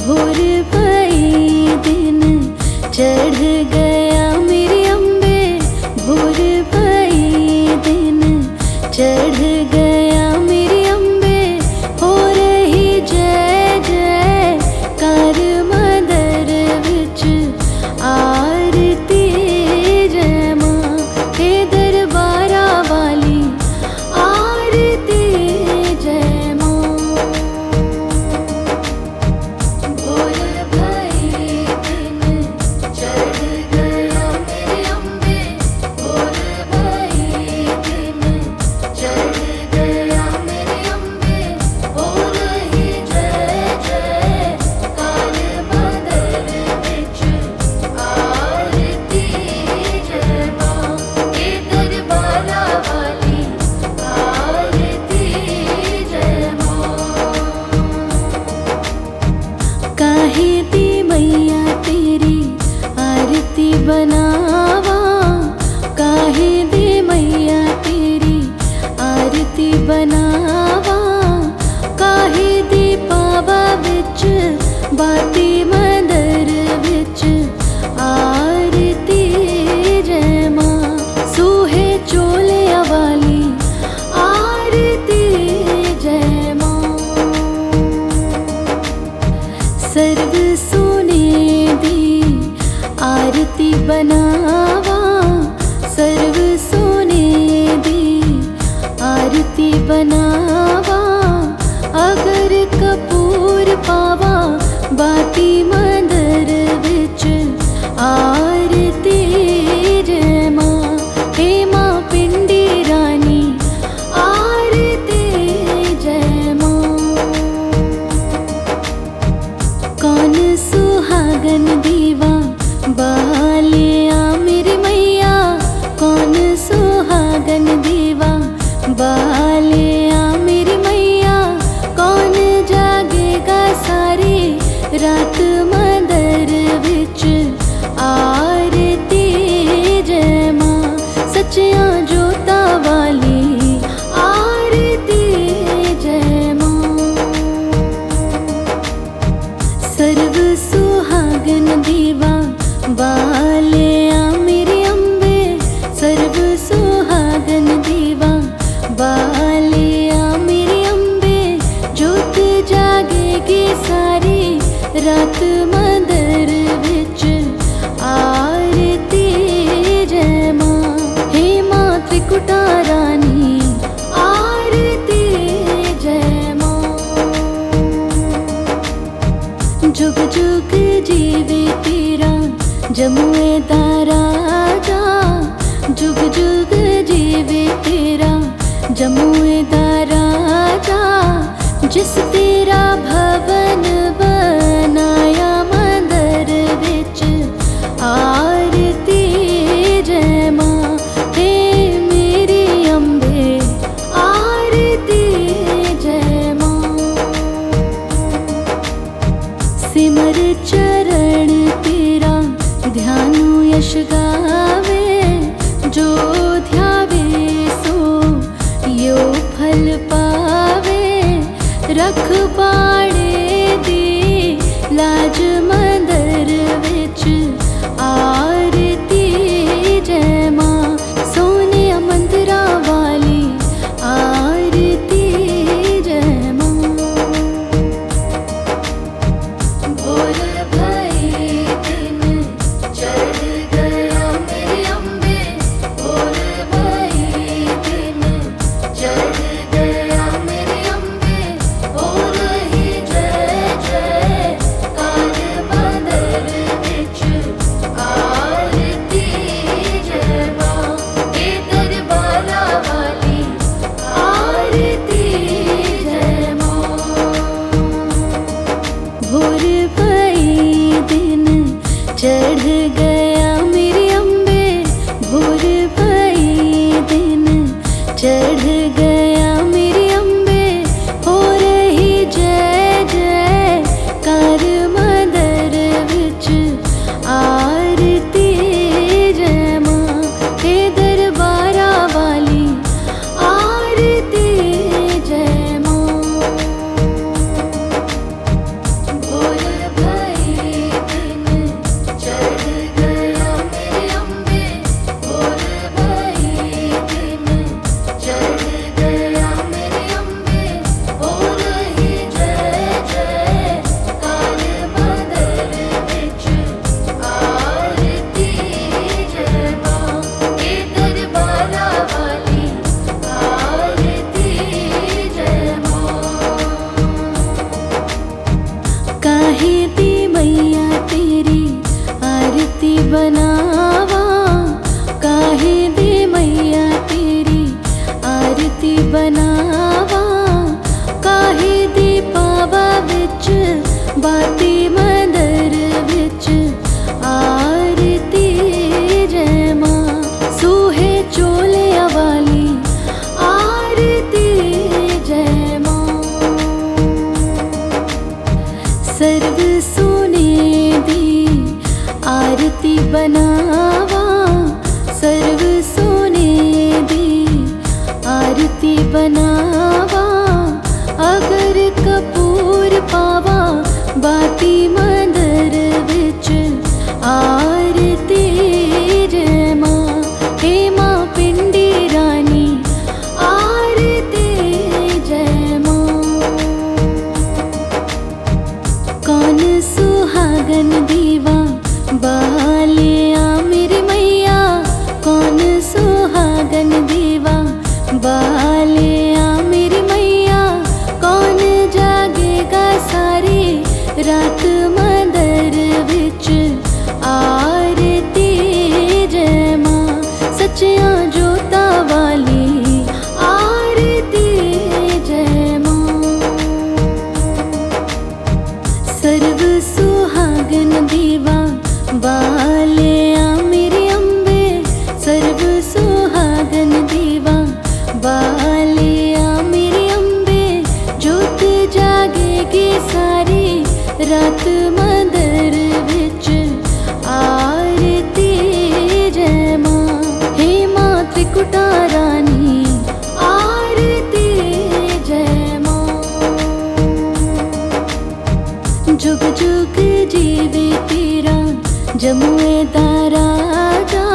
भोर भई दिन चढ़ गया मेरे अम्बे, भोर भई दिन चढ़ गया मेरे अम्बे। हो रही जय जय कार मंदर विच आरती, जय मां हे दरबारा वाली आरती, जय मां। भोर भई दिन चढ़ गया मेरे अम्बे, भोर भई दिन चढ़ गया मेरे अम्बे। हो रही जय जय कार मंदर विच आरती, जय मां हे दरबारा वाली आरती, जय मां। काहे दी मैया तेरी आरती बनावा, काहे दी मैया तेरी आरती बनावा। काहे दी पावा विच बाती मंदर विच आरती, जय मां सूहे चोलिया वाली आरती, जय मां। सर्व सोने दी आरती बनावा, सर्व सोने दी आरती बनावा। अगर कपूर पावा बाती मंदर विच आरती, जय मां हे मां पिंडी रानी आरती, जय मां। कौन सुहागन दीवा बालिया मेरी मैया, कौन सुहागन दीवा बालिया मेरी मैया। कौन जागेगा सारी रात मंदर विच आरती, जय मां सच्चियां जोता वाली आरती, जय मां। सर्व सुहागन दीवा बालिया मेरे अम्बे, सर्व सुहागन दीवा बालिया मेरे अम्बे। जोत जागेगी सारी रात मंदर विच आरती, जय मां हे मां त्रिकुटा रानी आरती, जय मां। जुग जुग जीवे तेरा जमुए दा राजा, जुग जुग जीवे तेरा जमुए दा राजा। जिस तेरा भवन बनाया मंदर विच आरती, जय मां हे मेरी अम्बे आरती, जय मां। सिमर चरण तेरा ध्यानु यश गावे, जो ध्यावे सो यो फल पावे। रख बाड़े दी लाज मंदर विच आरती, जय मां सोने मंदिरा वाली आरती, जय मां। भोर भई दिन चढ़ गया मेरे अम्बे, भोर भई दिन चढ़ गया मेरे अम्बे। हो बनावा, काहे दे मैया तेरी आरती बनावा, काहे दे पावा विच बाती मंदर विच आरती जय मां। सूहे चोलिया वाली आरती जय मां। सर्व सोने दी आरती बनावा, सर्व सोने दी आरती बनावा, अगर कपूर पावा बाती मंदर विच आरती जय मां। हे मां पिंडी रानी आरती जय मां। कौन सुहागन दीवा बालिया मेरी मैया, कौन सुहागन दीवा बालिया मेरी मैया, कौन जागेगा सारी रात मंदर विच आरती जय मां। सच्चियां जोता वाली आरती जय मां। सर्व सुहागन दीवा बालिया मेरी अम्बे, सर्व सुहागन दीवा बालिया मेरी अम्बे, जोत जागेगी सारी रात मंदर विच आरती जय मां। हे मां त्रिकुटा रानी आरती जय मां। जुग जुग जीवे तेरा जमुए दा राजा,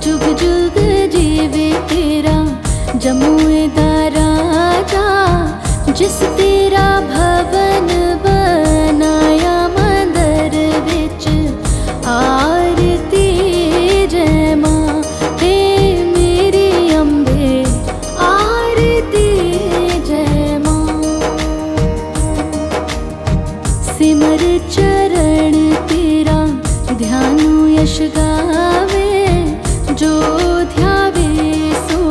जुग जुग जीवे तेरा जमुए दा राजा, जिस तेरा भवन बनाया मंदर विच आरती जय मां। हे मेरी अम्बे आरती जय मां। सिमर चरण तेरा ध्यानु यश गावे, जो ध्यावे सो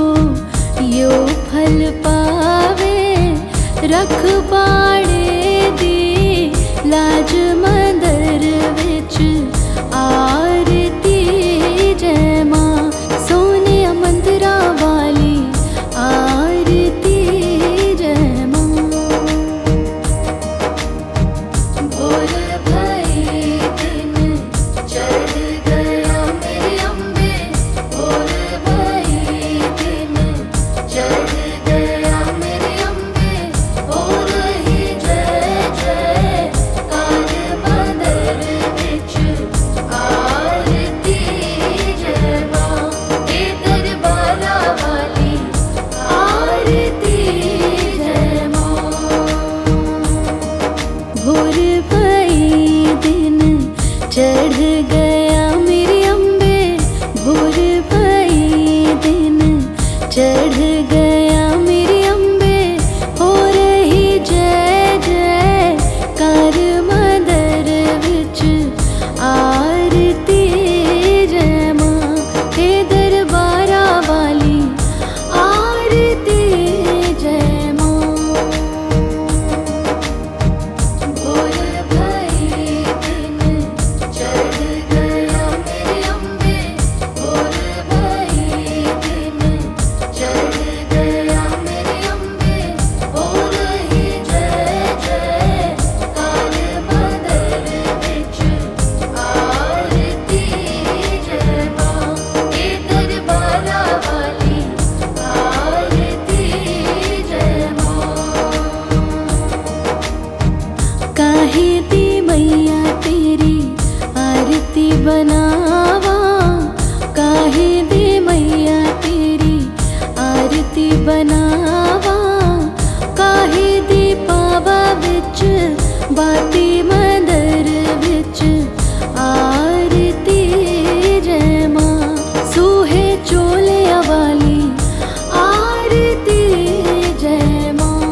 यो फल पावे। रखवाड़े दी लाज मंदर विच आरती जय मां। सोने मंदिरा वाली आरती जय मां। भोर भई दिन चढ़ गया मेरी अम्बे, भोर भई दिन चढ़ गया मेरी अम्बे, हो रही जय जय कार मंदर विच आरती जय मां। हे दरबारा वाली आरती जय मां। भोर भई दिन चढ़ गया मेरी अम्बे, भोर भई दिन चढ़ गया मेरी अम्बे, हो रही जय जय कार मंदर विच आरती जय मां। हे दरबारा वाली आरती जय मां। भोर भई दिन चढ़ गया मेरी अम्बे, भोर भई दिन चढ़ गया मेरी अम्बे, हो रही जय जय कार मंदर विच आरती जय मां। हे दरबारा वाली आरती जय मां। काहे दी मैया तेरी आरती बनावा, काहे दे मैया तेरी आरती बनावा, काहे दे पावा विच बाती मंदर विच आरती जय मां। सूहे चोलिया वाली आरती जय मां।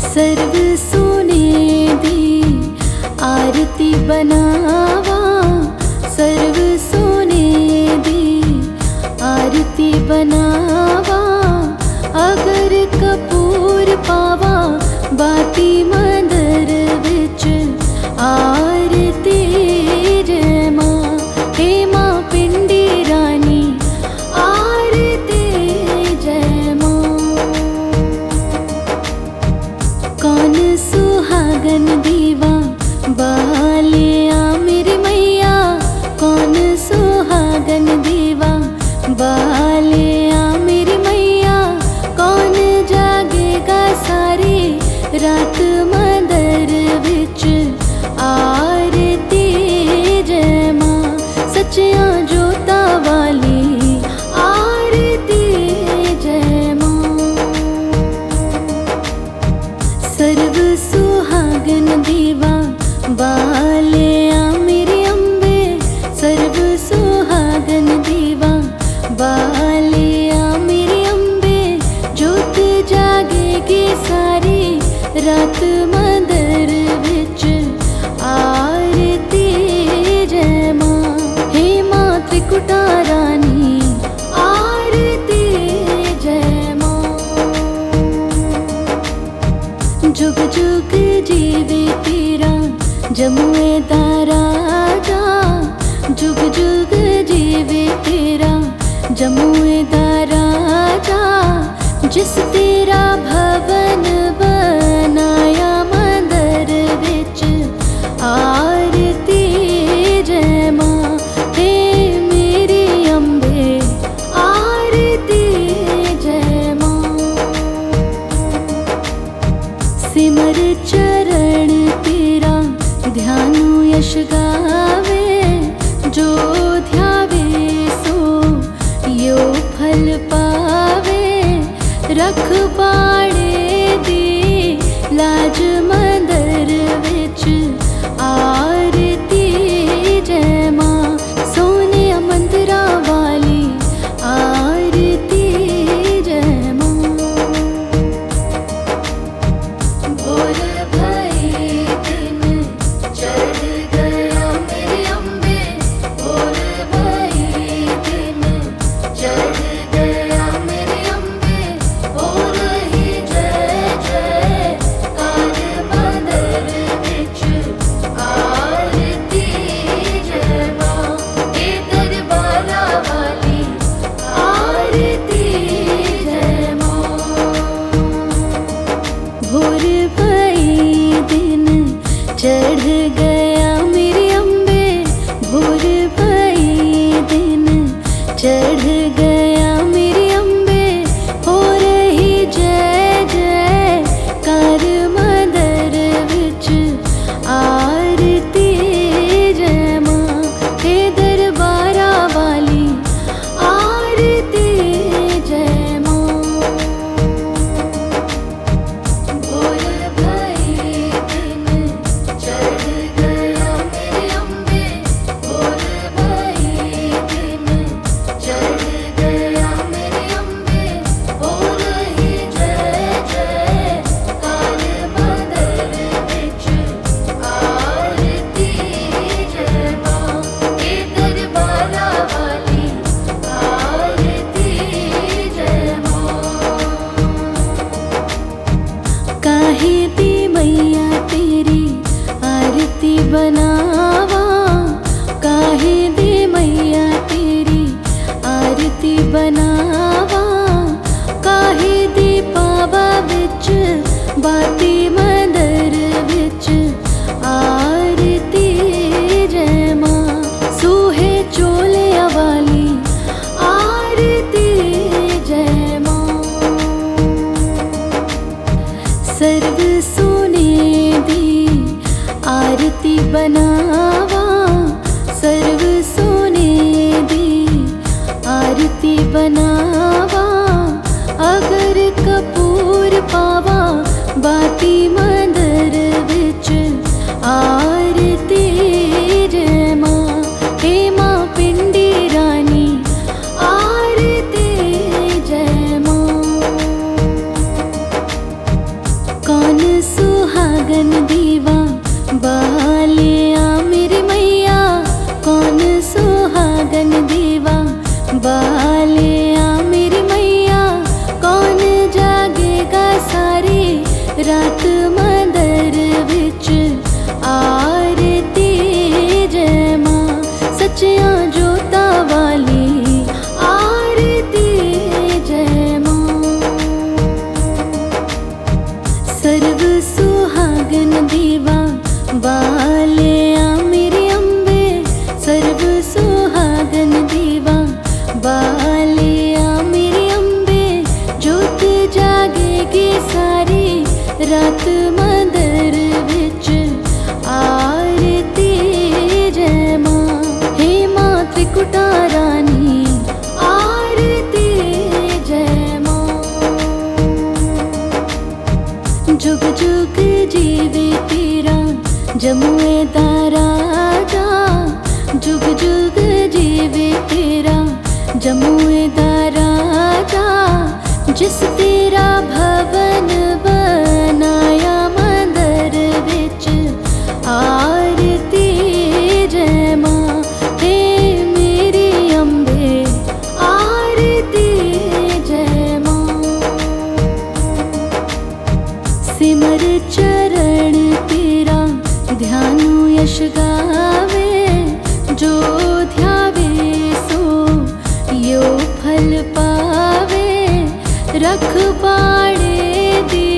सर्व सोने दी आरती बना बनावा, अगर कपूर पावा बाती मंदर विच आरती जय मां। हे मां पिंडी रानी आरती जय मां। कौन सुहागन दीवा बालिया मेरी मैया, कौन सुहागन दीवा बालिया मेरी मैया। कौन जागेगा सारी रात मंदर विच आरती जय मां। सच्चियां जोता वाली आरती जय मां। सर्व सुहागन दीवा बालिया मेरी अम्बे, सर्व सुहागन दीवा बालिया मेरी अम्बे। जोत जागेगी सारी रात मंदर विच आरती जय मां। हे मां त्रिकुटा रानी आरती जय मां। जुग जुग जीवे तेरा जमुए दा राजा, जुग जुग जीवे तेरा जमुए दा राजा। जिस तेरा भवन बनाया मंदर विच आरती जय मां। हे मेरी अम्बे आरती जय मां। सिमर चरण तेरा ध्यानु यश गावे, जो ध्यावे सो यो फल पावे। रखवाड़े दी लाज मंदर विच आरती जय मां। सोने मंदिरा वाली आरती जय मां। भोर भई दिन चढ़ गया मेरी अम्बे, भोर भई दिन चढ़ गया मेरी अम्बे। हो रही जय जय कार मंदर विच आरती जय मां। हे दरबारा वाली आरती जय मां। भोर भई दिन चढ़ गया मेरी अम्बे, भोर भई दिन चढ़ गया मेरी अम्बे। हो रही जय जय कार मंदर विच आरती जय मां। हे दरबारा वाली आरती जय मां। भोर भई दिन चढ़ गया मेरी अम्बे, भोर भई दिन चढ़ गया मेरी अम्बे। हो रही जय जय कार मंदर विच आरती जय मां। हे दरबारा वाली आरती जय मां। काहे दी मैया तेरी आरती बनावा, काहे दी मैया तेरी आरती बनावा। काहे दी पावा विच बाती मंदर विच आरती जय मां। सूहे चोले वाली आरती जय मां। सर्व सोने दी आरती बनावा, सर्व सोने दी आरती बनावा। अगर कपूर पावा बाती मंदर विच आरती जय मां। हे मां पिंडी रानी आरती जय मां। कौन सुहागन दीवा बालिया मेरी मैया, कौन सुहागन दीवा बालिया मेरी रात मंदर विच आरती जय मां सच्चियां जोता वाली आरती जय मां। सर्व सुहागन दीवा बालिया मेरे अम्बे सर्व सुहागन दीवा बालिया मेरे अम्बे जोत जागेगी सारी रात मंदर विच आरती जय मां। हे मां त्रिकुटा रानी आरती जय मां। जुग जुग जीवे तेरा जमुए दा राजा जुग जुग जीवे तेरा जमुए दा राजा जिस तेरा भवन बनाया मंदर विच आरती जय मां। हे मेरी अम्बे आरती जय मां। सिमर चरण तेरा ध्यानु यश गावे जो ध्यावे सो यो फल पावे। रख पाड़े दी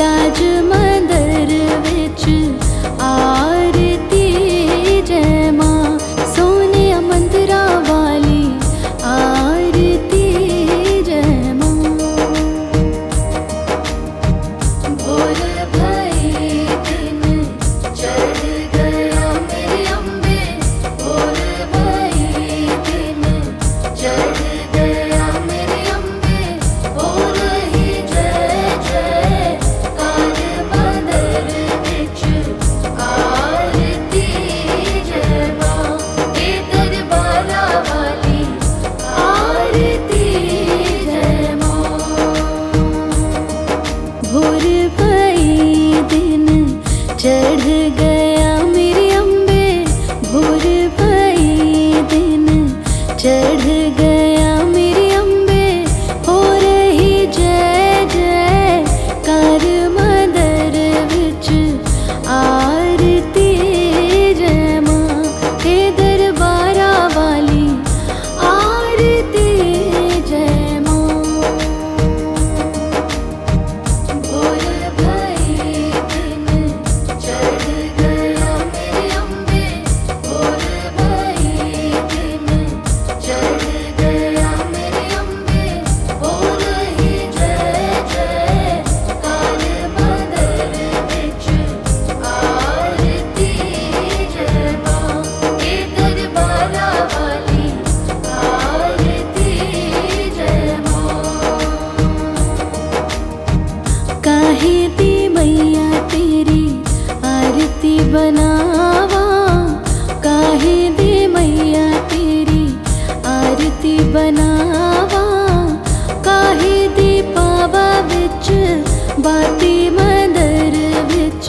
लाज मंदर विच आरती जय मां। सोने मंदिरा वाली आरती जय मां। भोर भई दिन चढ़ गया मेरे अम्बे भोर भई दिन चढ़ गया मेरे अम्बे हो रही जय जय कार मंदर विच आरती जय मां। हे दरबारा वाली आरती जय मां। भोर भई दिन चढ़ गया मेरे अम्बे भोर भई दिन चढ़ गया मेरे अम्बे हो रही जय जय कार मंदर विच आरती जय मां। हे दरबारा वाली आरती जय मां। भोर भई दिन चढ़ गया मेरे अम्बे भोर भई दिन चढ़ गया मेरे अम्बे हो रही जय जय कार मंदर विच आरती जय मां। हे दरबारा वाली आरती जय मां। काहे दी मैया तेरी आरती बनावा काहे दी मैया तेरी आरती बनावा। काहे दी पावा विच बाती मंदर विच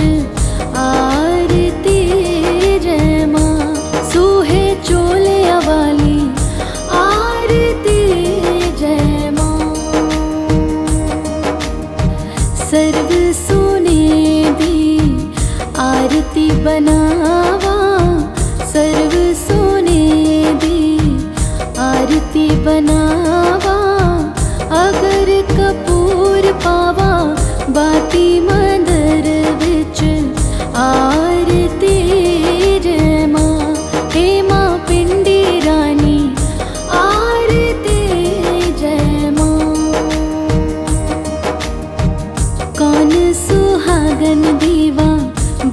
आरती जय मां। सूहे चोलिया वाली आरती जय मां। सर्व सोने दी आरती बनावा सर्व सोने दी आरती बनावा। अगर कपूर पावा बाती मंदर विच आरती जय मां। हे मां पिंडी रानी आरती जय मां। कौन सुहागन दीवा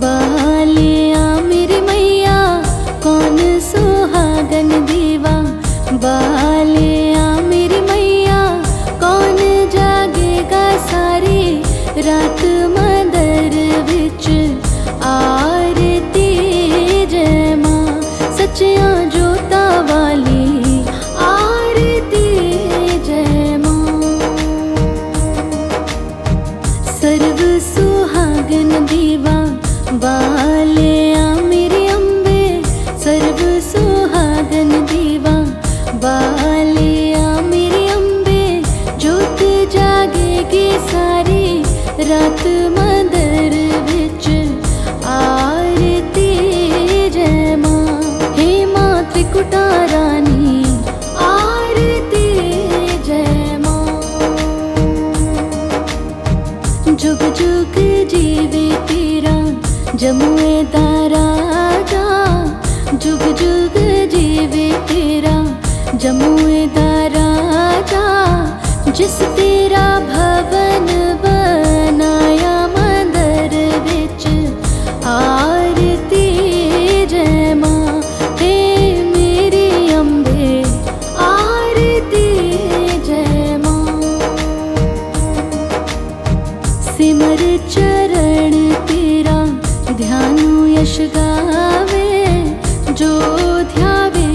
बालिया मेरे मैया कौन सुहागन दीवा बालिया मेरे मैया। कौन जागेगा सारी रात मंदर विच आरती जय मां। सच्चियां जोता वाली आरती जय मां। सर्व सुहागन दीवा बालिया मेरे अम्बे सर्व सुहागन दीवा बालिया मेरे अम्बे जोत जागेगी सारी रात मंदिर विच आरती जय मां। हे मां त्रिकुटा रानी आरती जय मां। जुग जुग जीवे तेरा जमुए दा राजा, जुग जुग जीवे तेरा जमुए दा राजा। जिस तेरा भवन बनाया मंदिर विच आरती जय मां। हे मेरी अम्बे आरती जय मां। सिमर चरण तेरा ध्यानु यश गावे, जो ध्यावे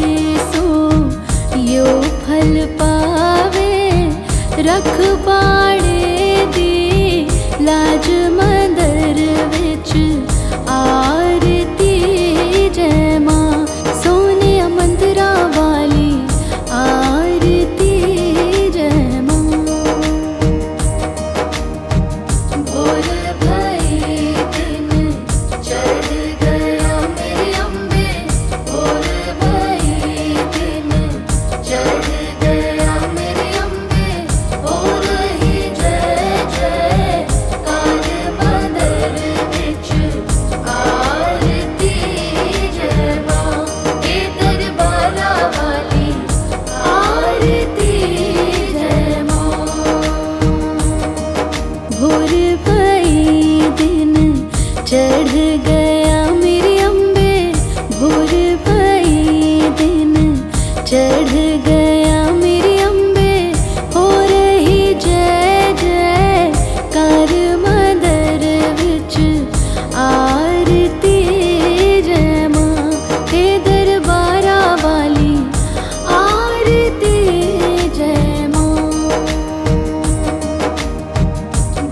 सो यो फल पावे। रखवाड़े दी लाज मंदिर विच आरती जय मां। सोने मंदिरा वाली आरती जय मां। भोर भई दिन चढ़ गया मेरी अम्बे, भोर भई दिन चढ़ गया मेरी अम्बे। हो रही जय जय कार मंदिर विच आरती जय मां। हे दरबारा वाली आरती जय मां। भोर भई दिन चढ़ गया मेरी अम्बे, भोर भई दिन चढ़ गया मेरी अम्बे। हो रही जय जय कार मंदिर विच आरती जय मां। हे दरबारा वाली आरती जय मां।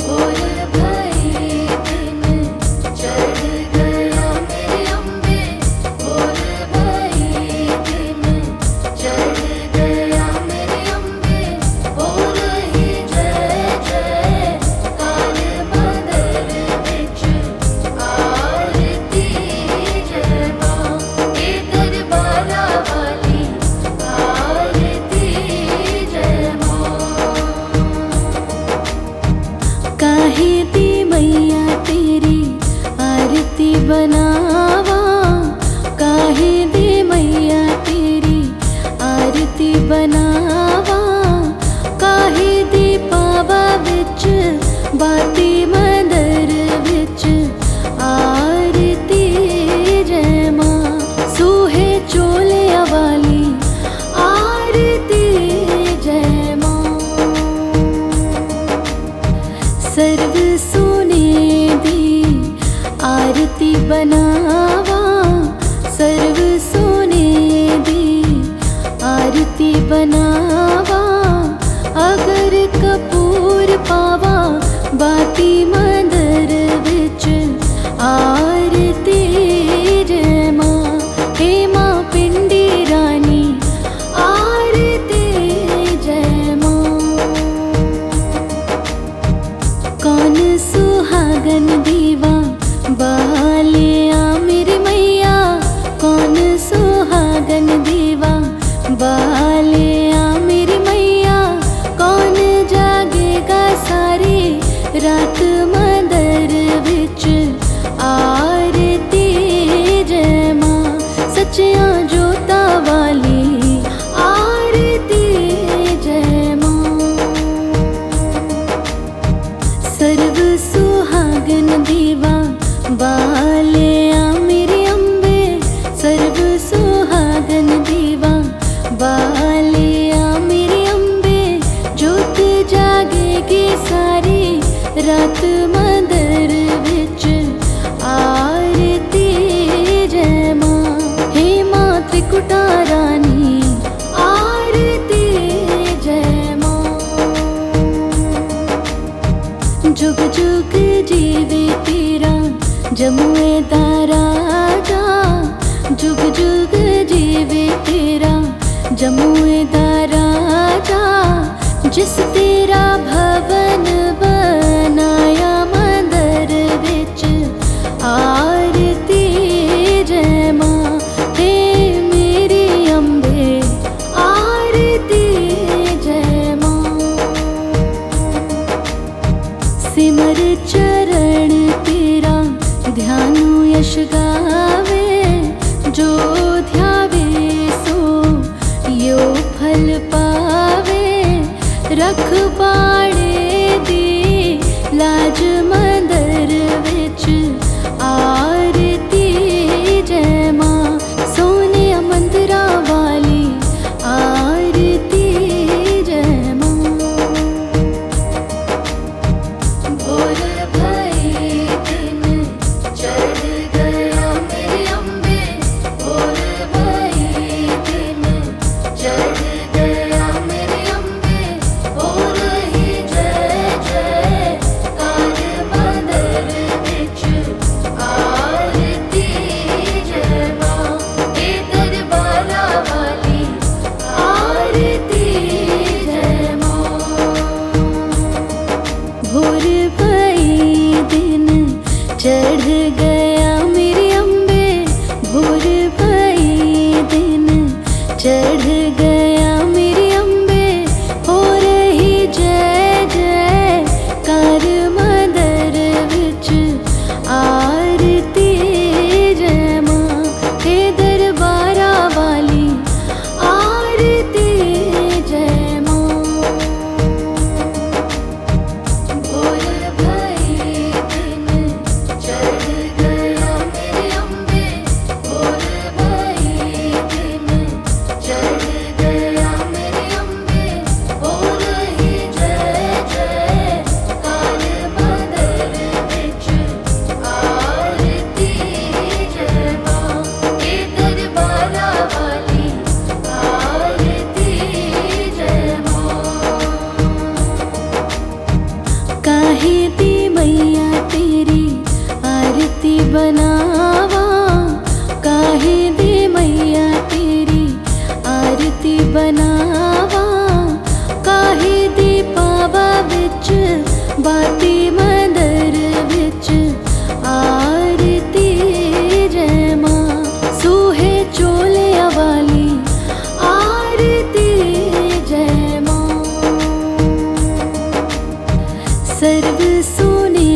भोर भई दिन चढ़ गया मेरी अम्बे, भोर भई दिन चढ़ गया मेरी अम्बे। हो रही जय जय कार मंदिर विच आरती जय मां। हे दरबारा वाली आरती जय मां। काहे दी मैया तेरी आरती बनावा, काहे दी मैया तेरी आरती बनावा। काहे दी पावा विच बाती मंदिर विच आरती जय मां। सूहे चोले वाली आरती जय मां। सर्व सोने दी आरती बनावा, सर्व सोने दी आरती बनावा। अगर कपूर पावा बाती मंदिर विच आरती जय मां। हे मां पिंडी रानी आरती जय मां। कौन सुहागन दीवा बालिया मेरी मैया, कौन सुहागन दीवा बालिया मेरी मैया। कौन जागेगा सारी रात मंदिर विच आरती जय मां। सच्चियां जोता वाली आरती जय मां। सर्व सुहागन दीवा बालिया मेरी अम्बे, सर्व सुहागन दीवा बालिया मेरी अम्बे। जोत जागेगी सारी रात मंदिर विच आरती जय मां। हे मां त्रिकुटा रानी आरती जय मां। जुग जुग जीवे तेरा जमुए दा राजा, जुग जुग जीवे तेरा जमुए दा राजा। जिस तेरा भवन बनाया सिमर चरण तेरा ध्यानु यश गावे, जो ध्यावे सो यो फल पावे। रखवाड़े दी लाज मंदर विच आरती जय मां, सोने मंदिरा वाली आरती जय मां। भोर भई दिन चढ़ गया मेरे अम्बे, भोर भई दिन चढ़ गया मेरे अम्बे। हो रही जय जय कार मंदिर विच आरती जय मां, हे दरबारा वाली आरती जय मां। भोर भई दिन चढ़ गया मेरे अम्बे, भोर भई दिन चढ़ गया मेरे अम्बे। हो रही जय जय कार मंदिर विच आरती जय मां, हे दरबारा वाली आरती जय मां। भोर भई दिन चढ़ गया मेरे अम्बे, भोर भई दिन चढ़ गया मेरे अम्बे। हो रही जय जय कार मंदिर विच आरती जय मां, हे दरबारा वाली आरती जय मां। काहे दी मैया तेरी आरती बनावा, काहे दी मैया तेरी आरती बनावा। काहे दी पावा विच बाती मंदिर विच आरती जय मां, सूहे चोलिया वाली आरती जय मां। सर्व सोने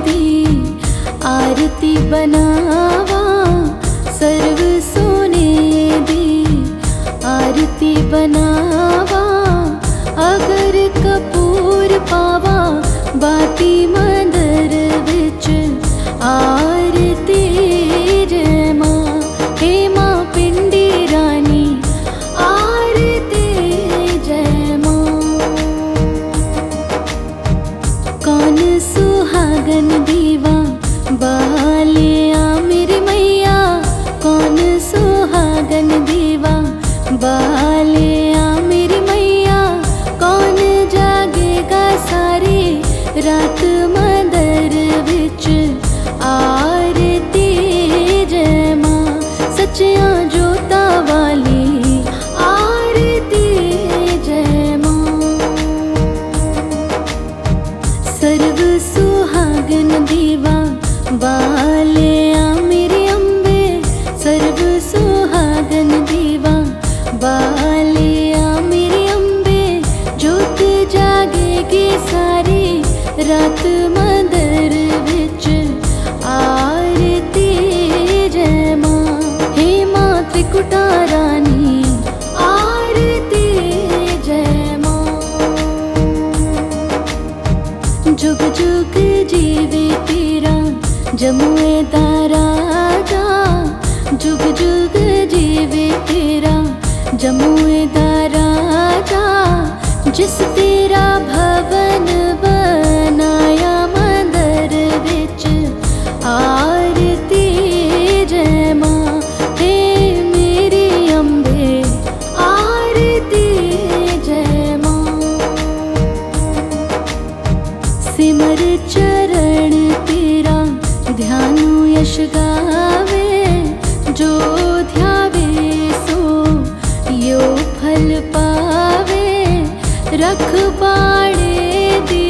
दी आरती बनावा, सर्व सोने दी आरती बनावा। अगर कपूर पावा बाती मंदिर विच आरती जय मां, हे मां पिंडी रानी आरती जय मां। कौन सुहागन दीवा बालिया मेरी मैया, कौन सुहागन दीवा बालिया मेरी मैया। कौन जागेगा सारी रात मंदिर विच आरती जय मां, सच्चियां जोता वाली आरती जय मां। सर्व सुहागन दीवा बालिया मेरे अम्बे, सर्व सुहागन दीवा बालिया मेरे अम्बे। जोत जागेगी सारी रात मंदिर विच आरती जय मां, हे मां त्रिकुटा रानी आरती जय मां। जुग जुग जीवे तेरा जमुए दा राजा, जुग जुग जीवे तेरा जमुए दा राजा। जिस तेरा भवन बनाया मंदिर विच आरती जय मां, हे मेरी अम्बे आरती जय मां। सिमर चरण तेरा ध्यानु यश गावे, जो ध्यावे सो यो फल पावे। रखवाड़े दी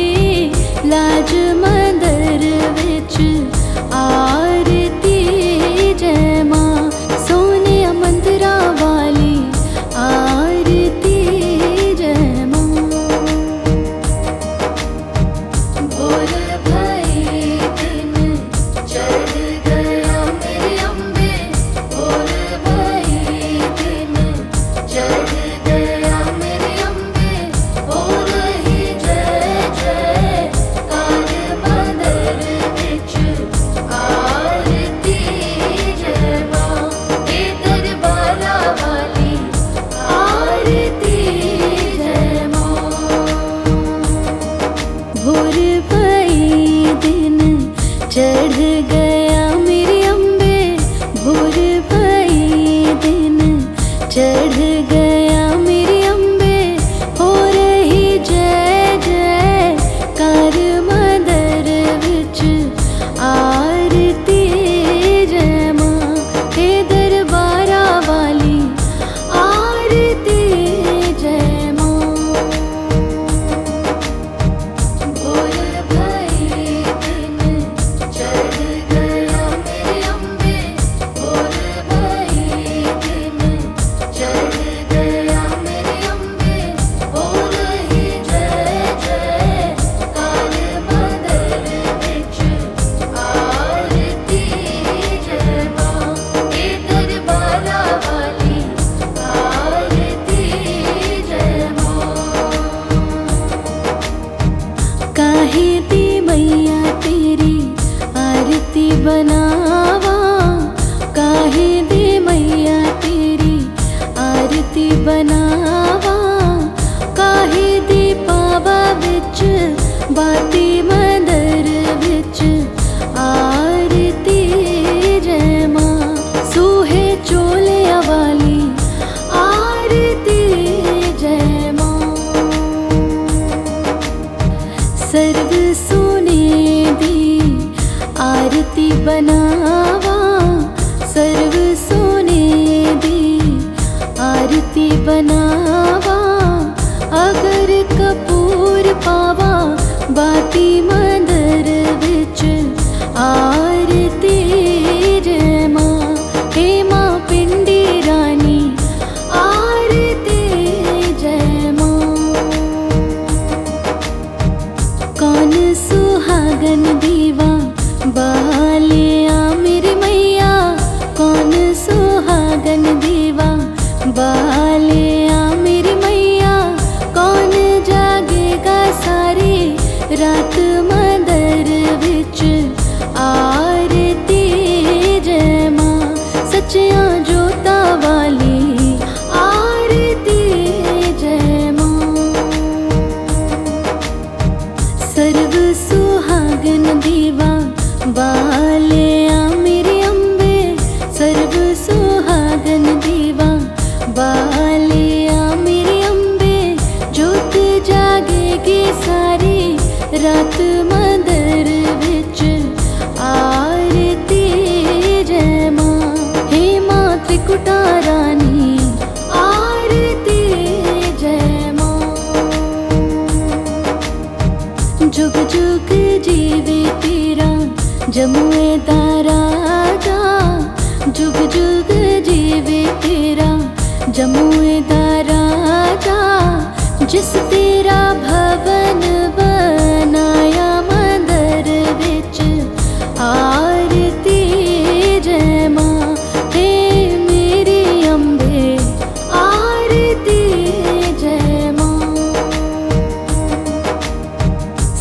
लाज मंदिर विच आरती जय मां, सोने मंदिरा वाली आरती जय मां। भोर भई चढ़ गया मेरी अम्बे भोर भई दिन, चढ़ गया मेरी अम्बे हो रही जय जय कार मंदर विच आरती जय मां हे दरबारा वाली आरती जय मां। भोर भई दिन चढ़ गया मेरे अम्बे भोर भई दिन चढ़ गया मेरे अम्बे हो रही जय जय कार मंदर विच आरती जय मां हे दरबारा वाली आरती जय मां। काहे दी मैया तेरी आरती बनावा, काहे दी मैया तेरी आरती बनावा, काहे दी पावा विच बाती मंदर विच आरती जय मां। सूहे चोलिया वाली आरती जय मां। सर्व सोने दी आरती बनावा, सर्व सोने दी आरती बनावा, अगर कपूर पावा बाती मंदर विच आरती जय मां। हे मां पिंडी रानी आरती जय मां। कौन सुहागन दीवा बालिया मेरी मैया, कौन सुहागन दीवा बालिया मेरी मैया, कौन जागेगा सारी रात मंदर विच आरती जय मां। सच्चियां जोता वाली आरती जय मां। सर्व सुहागन दीवा बालिया मेरी अम्बे, सर्व सुहागन दीवा बालिया मेरी अम्बे, जोत जागेगी सारी रात मंदर विच आरती जय मां। हे मां त्रिकुटा रानी आरती जय मां। जुग जुग जीवे तेरा जमुए दा राजा, जुग जुग जीवे तेरा जमुए दा राजा, जिस तेरा भवन बनाया मंदर विच आरती जय मां। हे मेरी अम्बे आरती जय मां।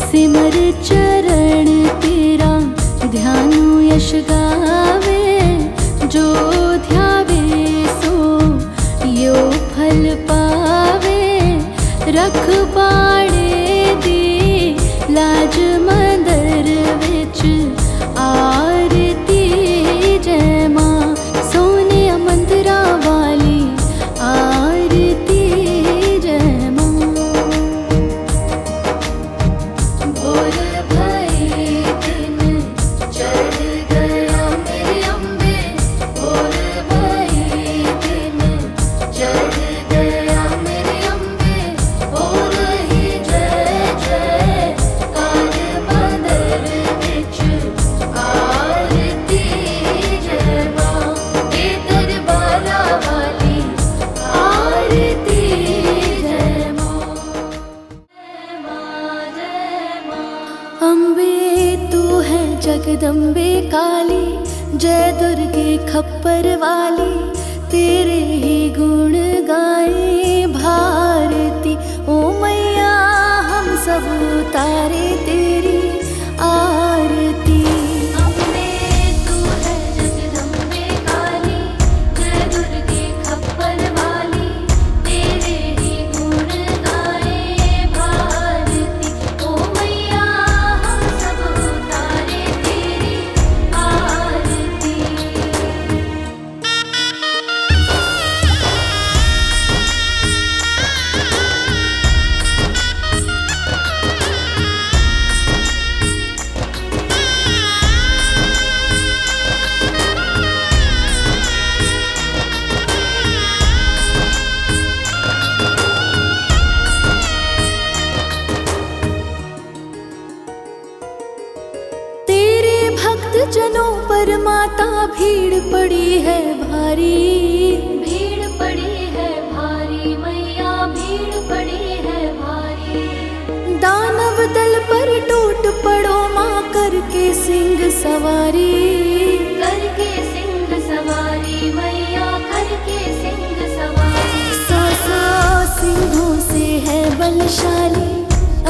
सिमर चरण तेरा ध्यानु यश गावे, जो ध्यावे सो यो फल पावे। रख पाड़े दी लाज मंदर विच आरती जय मां। सोने मंदिरा वाली आरती जय मां। भोर भई दिन चढ़ गया मेरे अम्बे भोर भई दिन चढ़ गया मेरे अम्बे हो रही जय जय कार मंदर विच आरती जय मां। हे दरबारा वाली आरती जय मां। जय मां जय मां। अम्बे तू है जगदम्बे काली, जय दुर्गे खप्पर वाली, तेरे ही गुण गाए भारती। ओ मैया हम सब उतारे तेरी आरती। अम्बे तू है जगदम्बे काली, जय दुर्गे खप्पर वाली, तेरे ही गुण गाए भारती। ओ मैया हम सब उतारे तेरी भक्त जनों पर माता भीड़ पड़ी है भारी, भीड़ पड़ी है भारी मैया, भीड़ पड़ी है भारी। दानव दल पर टूट पड़ो माँ करके सिंह सवारी, करके सिंह सवारी मैया, करके सिंह सवारी। सौ सिंहों से है बलशाली,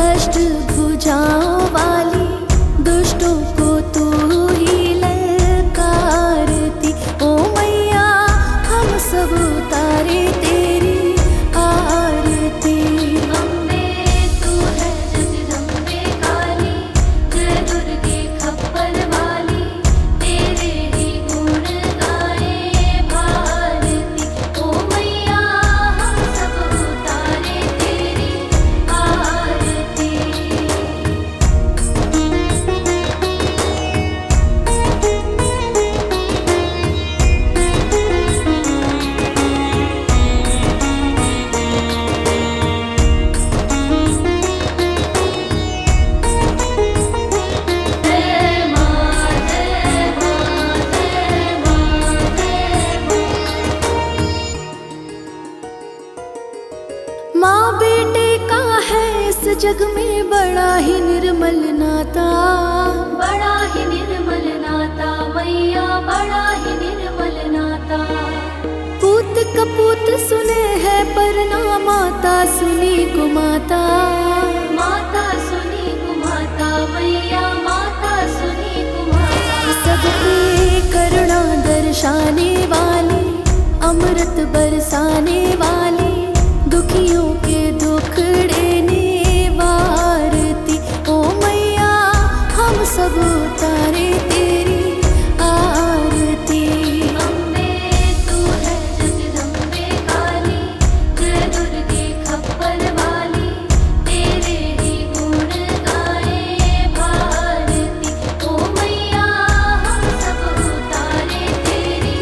अष्ट भुजाओं वाली, दुष्टों को तू ही ललकारती। ओ मैया हम सब उतारे तेरी आरती। अम्बे तू है जगदम्बे काली, जय दुर्गे खप्पर वाली, तेरे ही गुण गाए भारती। ओ मैया हम सब उतारे तेरी आरती। माँ बेटे का है इस जग में बड़ा ही निर्मल नाता, बड़ा ही निर्मल नाता मैया, बड़ा ही निर्मल नाता। पूत कपूत सुने है पर ना माता सुनी कुमाता, माता सुनी कुमाता मैया, माता सुनी कुमाता। सबकी करुणा दर्शाने वाली, अमृत बरसाने वाली, दुखियों के दुखड़े निवारती। ओ मैया हम सब उतारे तेरी आरती। अम्बे तू है जगदम्बे काली, जय दुर्गे खप्पर वाली, तेरे ही गुण गाए भारती। ओ मैया हम सब उतारे तेरी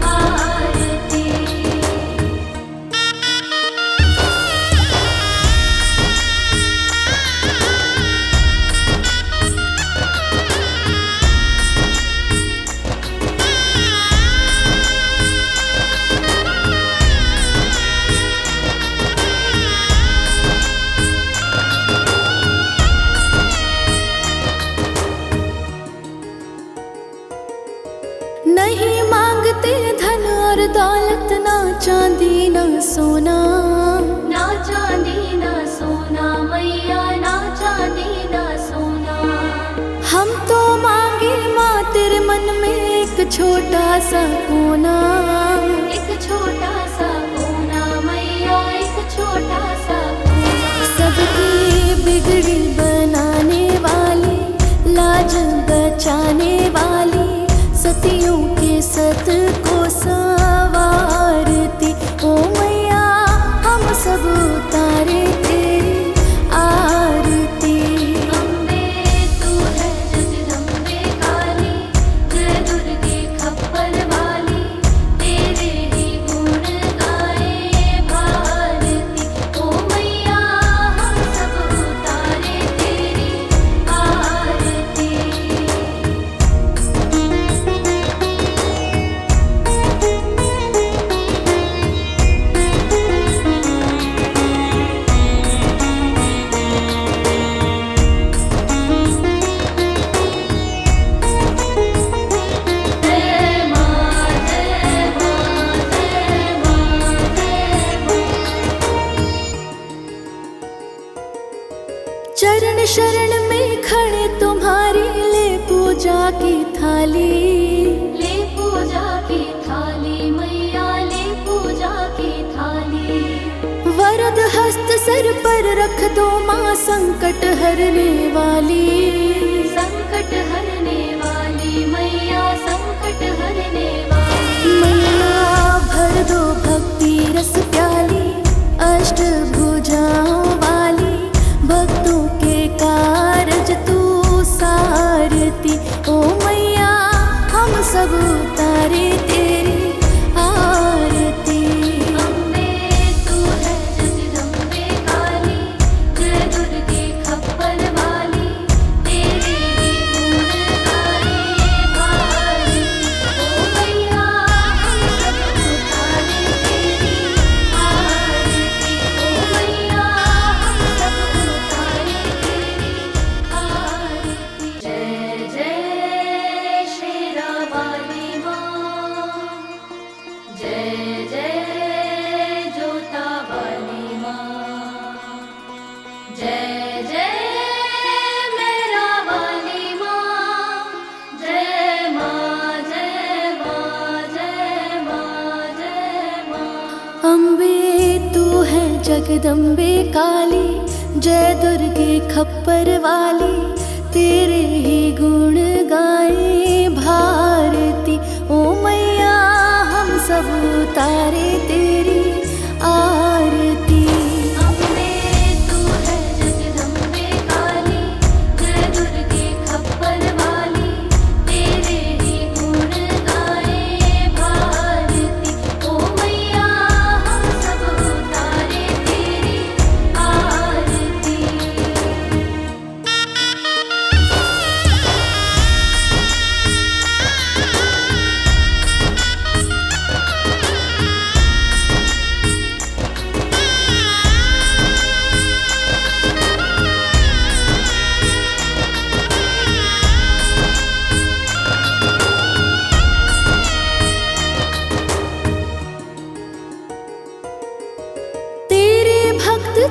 आरती। नहीं मांगते धन और दौलत, ना चांदी ना सोना, ना चांदी ना सोना मैया, ना चांदी ना सोना। हम तो मांगे माँ तेरे मन में एक छोटा सा कोना, एक छोटा सा कोना मैया, एक छोटा सा कोना। सबकी बिगड़ी बनाने वाली, लाज बचाने वाली, सतियों के सत को संवारती। ओ मैया हम सब उतारे तेरी आरती। अम्बे तू है जगदम्बे काली, जय दुर्गे खप्पर वाली, तेरे ही गुण गाए भारती। ओ मैया हम सब उतारे तेरी आरती। चरण शरण में खड़े तुम्हारी, ले पूजा की थाली, ले पूजा की थाली मैया, ले पूजा की थाली। वरद हस्त सर पर रख दो माँ, संकट हरने वाली, संकट हरने वाली मैया, संकट हरने वाली। मैया भर दो भक्ति रस प्याली, अष्ट भुजाओं वाली, भक्तों के कारज तू सारती। ओ मैया हम सब उतारे तेरी आरती। अम्बे तू है जगदम्बे काली, जय दुर्गे खप्पर वाली, तेरे जगदम्बे काली, जय दुर्गे खप्पर वाली, तेरे ही गुण गाए भारती। ओ मैया हम सब उतारे तेरी आरती। अम्बे तू है जगदम्बे काली, जय दुर्गे खप्पर वाली, तेरे ही गुण गाए भारती। ओ मैया हम सब उतारे तेरी आरती।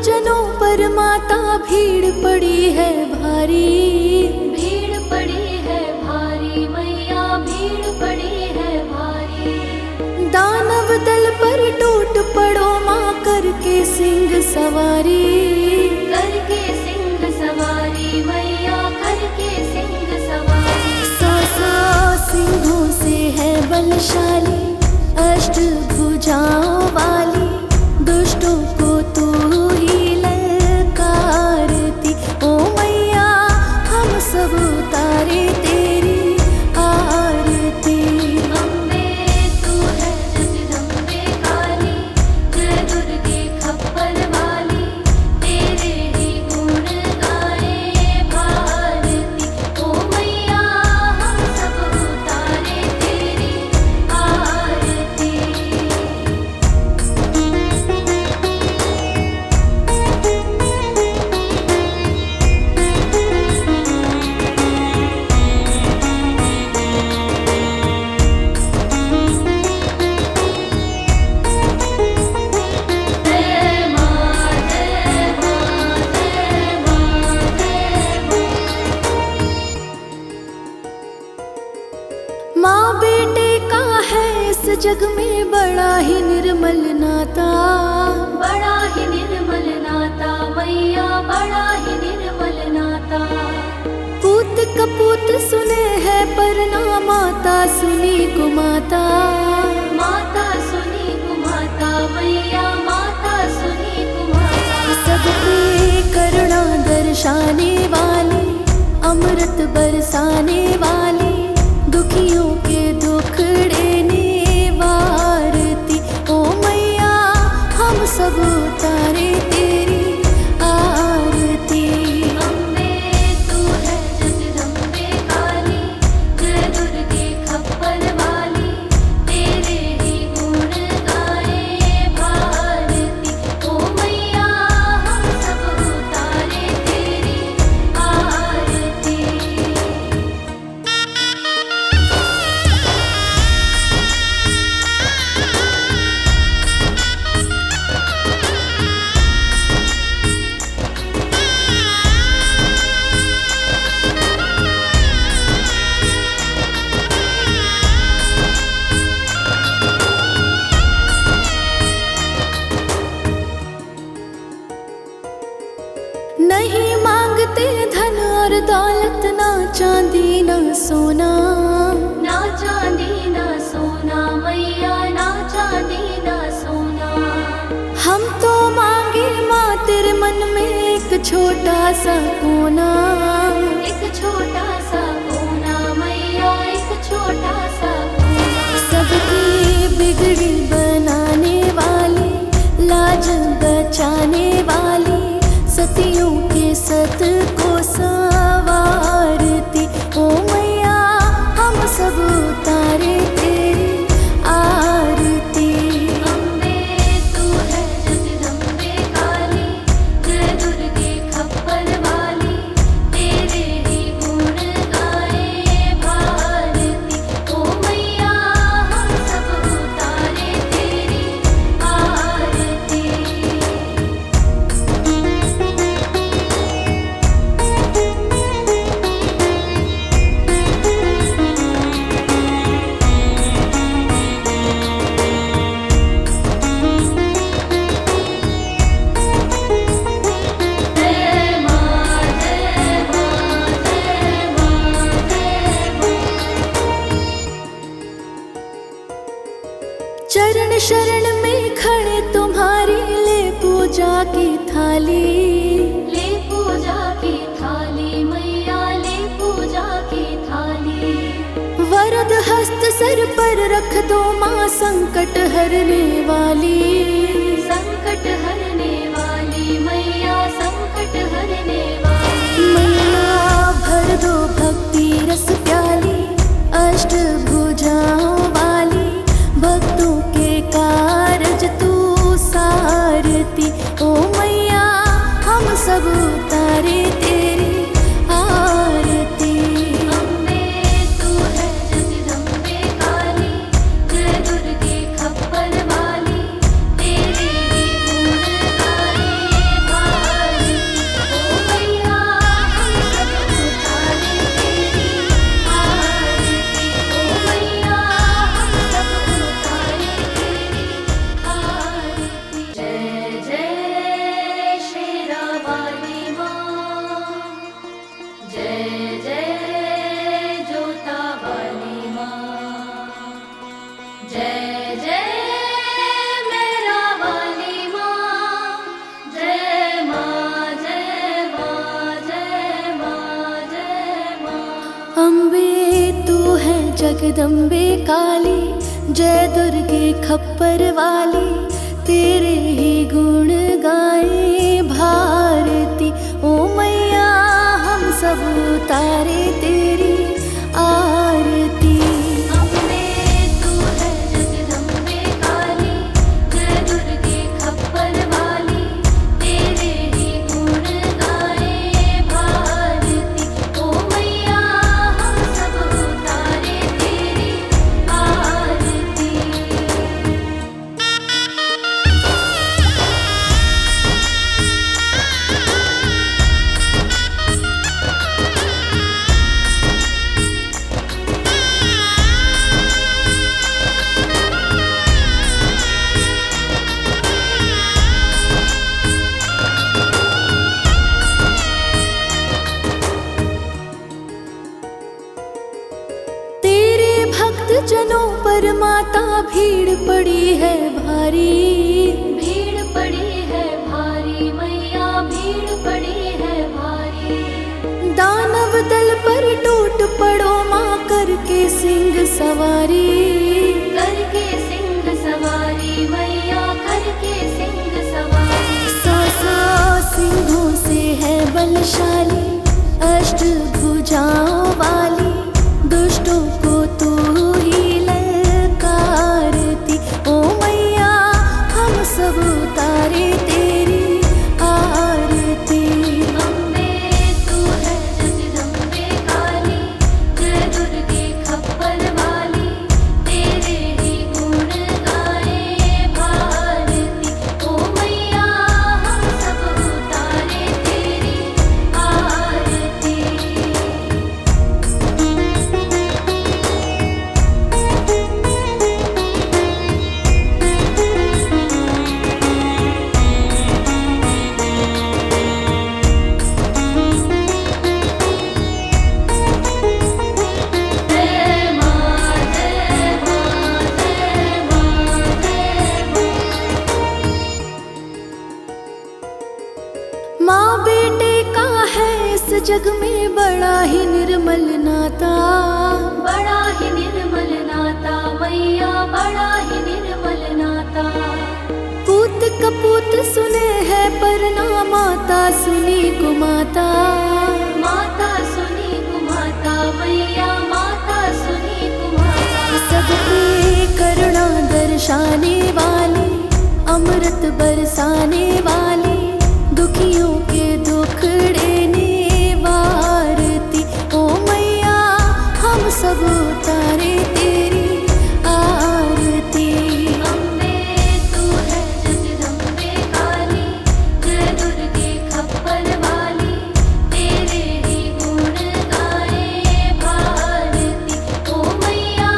जनों पर माता भीड़ पड़ी है भारी, भीड़ पड़ी है भारी मैया, भीड़ पड़ी है भारी। दानव दल पर टूट पड़ो माँ, करके सिंह सवारी, करके सिंह सवारी मैया, करके सिंह सवारी। सौ सिंहों से है बलशाली, अष्ट भुजाओं वाली, दुष्टों को तू ही ललकारती। ओ मैया हम सब उतारे तेरी आरती। अम्बे तू है जगदम्बे काली, जय दुर्गे खप्पर वाली, तेरे ही गुण गाए भारती। ओ मैया हम सब उतारे तेरी आरती। माँ बेटे का है इस जग में बड़ा ही निर्मल नाता, बड़ा ही निर्मल नाता मैया, बड़ा ही निर्मल नाता। पूत कपूत सुने है पर ना माता सुनी कुमाता, माता सुनी कुमाता मैया, माता सुनी कुमाता। सबके करुणा दर्शाने वाली, अमृत बरसाने वाली, दुखियों के दुखड़े निवारती। ओ मैया हम सब उतारे तेरी आरती। अम्बे तू है जगदम्बे काली, जय दुर्गे खप्पर वाली, तेरे ही गुण गाए भारती। ओ मैया हम सब उतारे तेरी आरती। नहीं मांगते धन और दौलत, ना चांदी ना सोना, ना चांदी ना सोना मैया, ना चांदी ना सोना। हम तो मांगे माँ तेरे मन में एक छोटा सा कोना, एक छोटा सा कोना मैया, एक छोटा सा कोना। सबकी बिगड़ी बनाने वाली, लाज बचाने वाली, सतियों के सत को संवारती। ओ मैया हम सब उतारे तेरी आरती। अम्बे तू है जगदम्बे काली, जय दुर्गे खप्पर वाली, तेरे ही गुण गाए भारती। ओ मैया हम सब उतारे तेरी आरती। रख दो माँ संकट हरने वाली, संकट हरने वाली मैया, संकट हरने वाली मैया। भर दो भक्ति रस प्याली, अष्ट भुजाओं वाली, भक्तों के कारज तू सारती। ओ मैया हम सब उतारे तेरी आरती। अम्बे तू है जगदम्बे काली, जय दुर्गे खप्पर वाली, तेरे ही गुण गाए भारती। ओ मैया हम सब उतारे तेरी आरती। ओ मैया हम सब उतारे तेरी आरती। जय जय शेरा वाली माँ, जय जय जोता वाली माँ, जय जय मेरा वाली माँ, जय माँ जय माँ जय माँ जय माँ। अम्बे तू है जगदम्बे काली, जय दुर्गे खप्पर वाली, तेरे ही गुण गाए भारती। ओ मैया हम सब उतारे तेरी आरती। अम्बे तू है जगदम्बे काली, जय दुर्गे खप्पर वाली, तेरे ही गुण गाए भारती। ओ मैया हम सब उतारे तेरी आरती। तेरे भक्त जनों पर माता भीड़ पड़ी है भारी, भीड़ पड़ी है भारी मैया, भीड़ पड़ी है भारी। दानव दल पर टूट पड़ो माँ, करके सिंह सवारी, करके सिंह सवारी मैया, करके सिंह सवारी। सौ सिंहों से है बलशाली, अष्ट भुजाओं वाली, दुष्टों को तू ही ललकारती। ओ मैया हम सब उतारे तेरी आरती। अम्बे तू है जगदम्बे काली, जय दुर्गे खप्पर वाली, तेरे ही गुण गाए भारती। ओ मैया हम सब उतारे तेरी आरती। जय माँ जय माँ जय माँ जय माँ। माँ बेटे का है इस जग में बड़ा ही निर्मल नाता, बड़ा ही निर्मल नाता मैया, बड़ा ही निर्मल नाता। पूत कपूत सुने है पर ना माता सुनी कुमाता, माता सुनी कुमाता मैया, माता सुनी कुमाता। सब पे करुणा दर्शाने वाली, अमृत बरसाने वाली, दुखियों के दुख देने वारती। ओ मैया हम सब उतारे तेरी आरती। अम्बे तू है जगदम्बे काली, जय दुर्गे खप्पर वाली, तेरे ही गुण गाए भारती। ओ मैया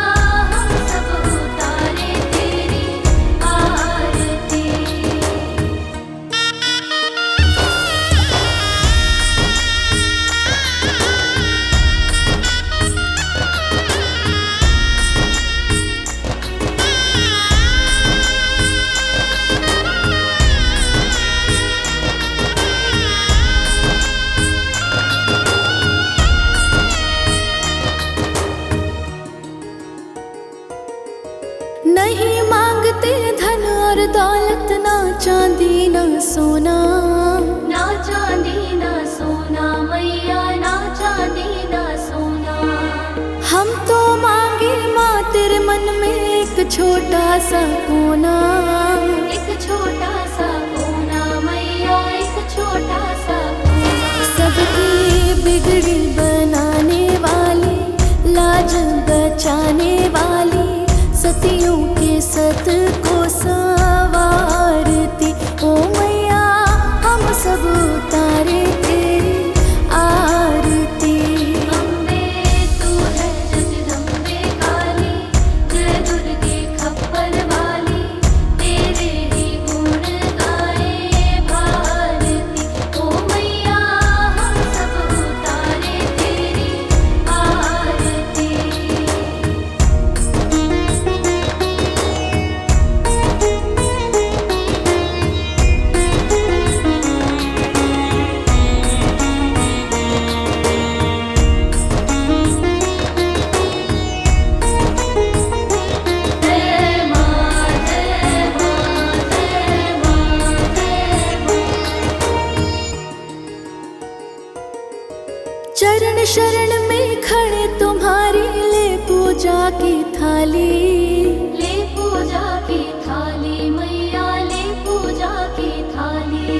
हम सब उतारे तेरी आरती। दौलत ना चांदी ना सोना, ना चांदी ना सोना मैया, ना चांदी ना सोना। हम तो मांगे माँ तेरे मन में एक छोटा सा कोना, एक छोटा सा कोना मैया, एक छोटा सा कोना। सबकी बिगड़ी बनाने वाली, लाज बचाने वाली, सतियों के सत को संवारती ओ मैया, हम सब उतारे तेरी आरती। अम्बे तू है जगदम्बे काली, जय दुर्गे खप्पर वाली, तेरे ही गुण गाए भारती ओ मैया, हम सब उतारे तेरी आरती। चरण शरण में खड़े तुम्हारी, ले पूजा की थाली, ले पूजा की थाली मैया, ले पूजा की थाली।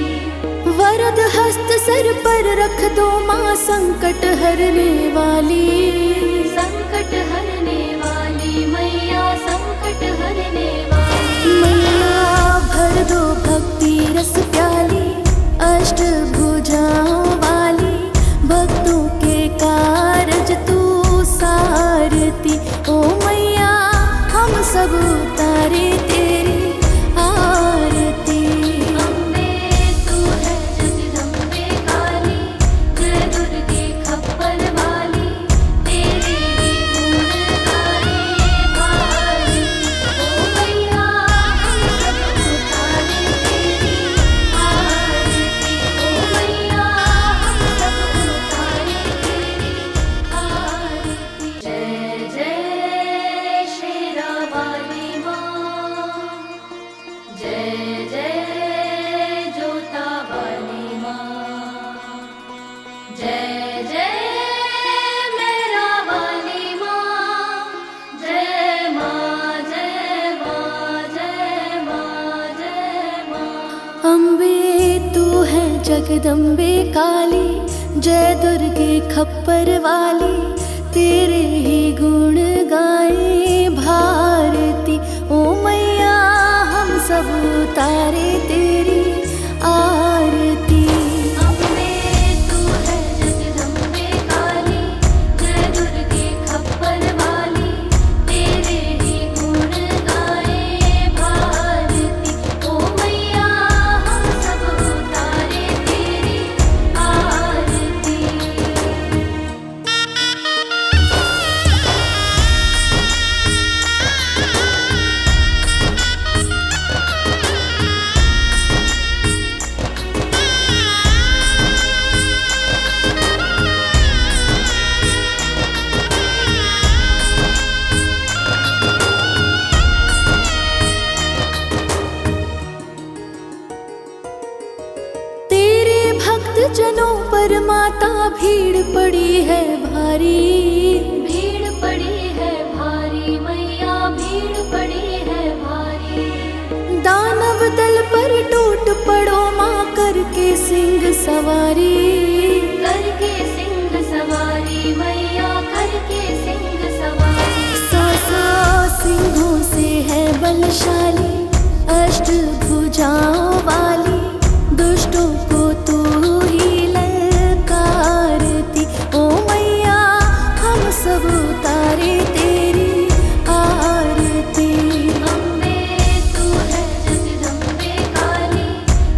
वरद हस्त सर पर रख दो माँ, संकट हरने वाली, संकट हरने वाली मैया, संकट हरने वाली मैया। भर दो भक्ति रस प्याली, अष्ट भुजाओं वाली, भक्तों के कारज तू सारती ओ मैया, हम सब उतारे तेरी आरती। अम्बे तू है जगदम्बे काली, जय दुर्गे खप्पर वाली, तेरे ही गुण गाए भारती ओ मैया, हम सब उतारे तेरी आरती ओ मैया, हम सब उतारे तेरी आरती। जय जय शेरा वाली माँ, जय जय जोता वाली माँ, जय जय मेरा वाली माँ, जय माँ जय माँ जय माँ जय माँ। अम्बे तू है जगदम्बे काली, जय दुर्गे खप्पर वाली, तेरे ही गुण गाए भारती ओ मैया, हम सब उतारे तेरी आरती। अम्बे तू है जगदम्बे काली, जय दुर्गे खप्पर वाली, तेरे ही गुण गाए भारती ओ मैया, हम सब उतारे तेरी आरती। जनों पर माता भीड़ पड़ी है भारी, भीड़ पड़ी है भारी मैया, भीड़ पड़ी है भारी। दानव दल पर टूट पड़ो माँ, करके सिंह सवारी, करके सिंह सवारी मैया, करके सिंह सवारी। सौ सिंहों से है बलशाली, अष्ट भुजाओं वाली, दुष्टों को तू ही ललकारती ओ मैया, हम सब उतारे तेरी आरती। अम्बे तू है जगदम्बे काली,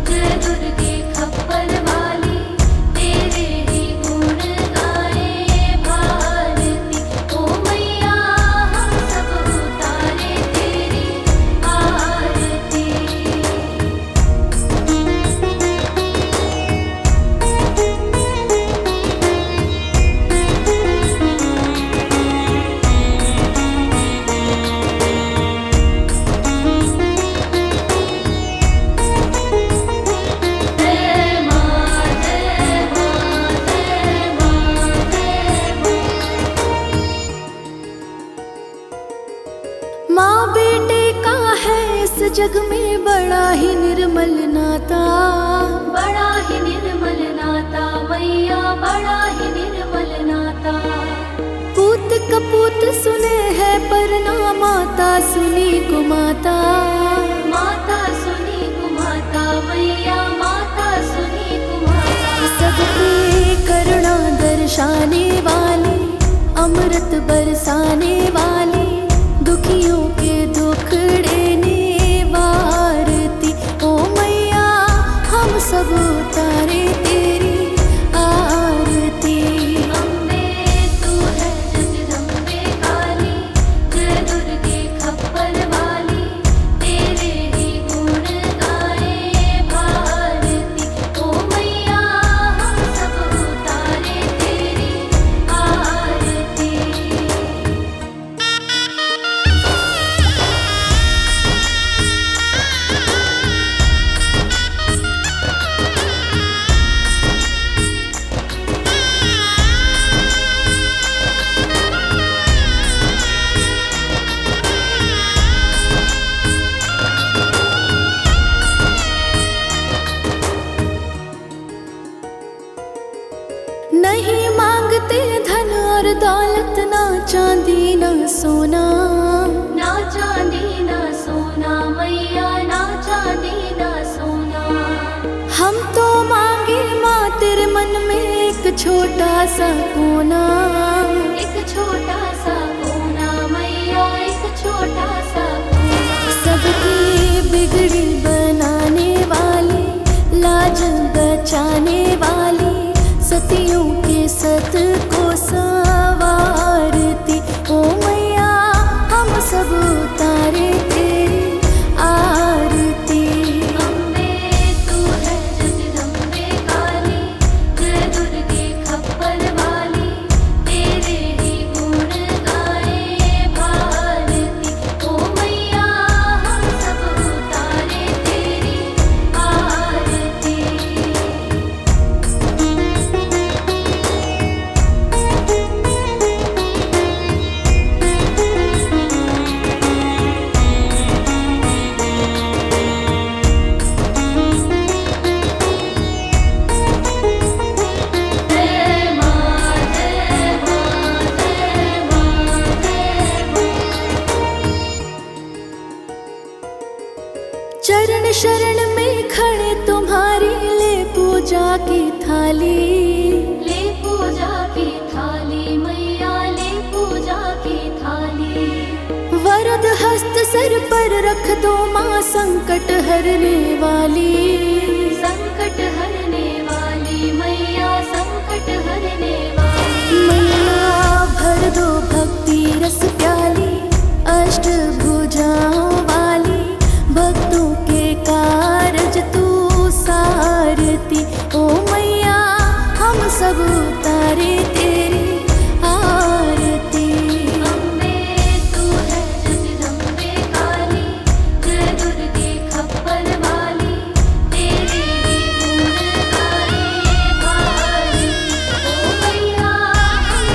जय दुर्गे खप्पर वाली, तेरे ही गुण गाए भारती ओ मैया, हम सब उतारे तेरी आरती। जग में बड़ा ही निर्मल नाता, बड़ा ही निर्मल नाता मैया, बड़ा ही निर्मल नाता। पूत कपूत सुने है पर ना माता सुनी कुमाता, माता सुनी कुमाता मैया, माता सुनी कुमाता। सबकी करुणा दर्शाने वाली, अमृत बरसाने वाली, दुखियों के दुखड़े वारती। ओ मैया हम सब उतारे तेरी आरती। अम्बे तू है जगदम्बे काली, जय दुर्गे खप्पर वाली, तेरे ही गुण गाए भारती। ओ मैया हम सब उतारे तेरी आरती। नहीं मांगते धन और दौलत, ना चांदी ना सोना, ना चांदी ना सोना मैया, ना चांदी ना सोना। हम तो मांगे माँ तेरे मन में एक छोटा सा कोना, एक छोटा सा कोना मैया, एक छोटा सा कोना। सबकी बिगड़ी बनाने वाली, लाज बचाने वाली, सतियों के सत को संवारती। ओ मैया हम सब उतारे तेरी आरती। अम्बे तू है जगदम्बे काली, जय दुर्गे खप्पर वाली, तेरे ही गुण गाए भारती। ओ मैया हम सब उतारे तेरी आरती। जय माँ जय माँ जय माँ जय माँ। चरण शरण में खड़े तुम्हारी, ले पूजा की थाली, ले पूजा की थाली मैया, ले पूजा की थाली। वरद हस्त सर पर रख दो माँ, संकट हरने वाली। संकट हरने वाली मैया, संकट हरने वाली। मैया भर दो भक्ति रस प्याली, अष्ट भुजाओं वाली, भक्तों के कारज तू सारती। ओ मैया हम सब उतारे तेरी आरती। अम्बे तू है जगदम्बे काली, जय दुर्गे खप्पर वाली, तेरे ही गुण गाए भारती। ओ मैया हम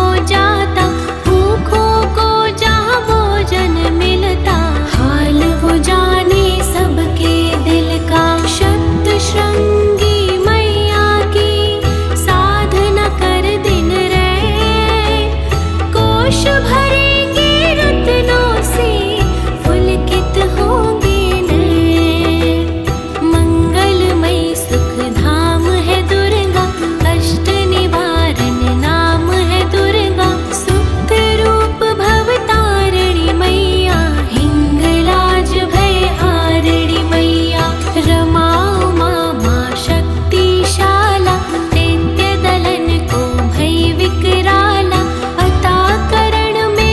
हो जाता, भूखों को जहाँ भोजन मिलता, हाल हो जाने सबके दिल का। शत श्रृंगी मैया की साधना कर दिन रहे, कोश भरेंगे रत्नों से पुलकित होंगे नए। मंगलमयी सुख धाम है दुर्गा, कष्ट निवारण नाम है दुर्गा। सुप्त रूप भवतारिणी मैया, हिंगलाज भय हारिणी मैया। रमा उमा माँ शक्तिशाला, दैत्य दलन को भय विकराला। अता करण में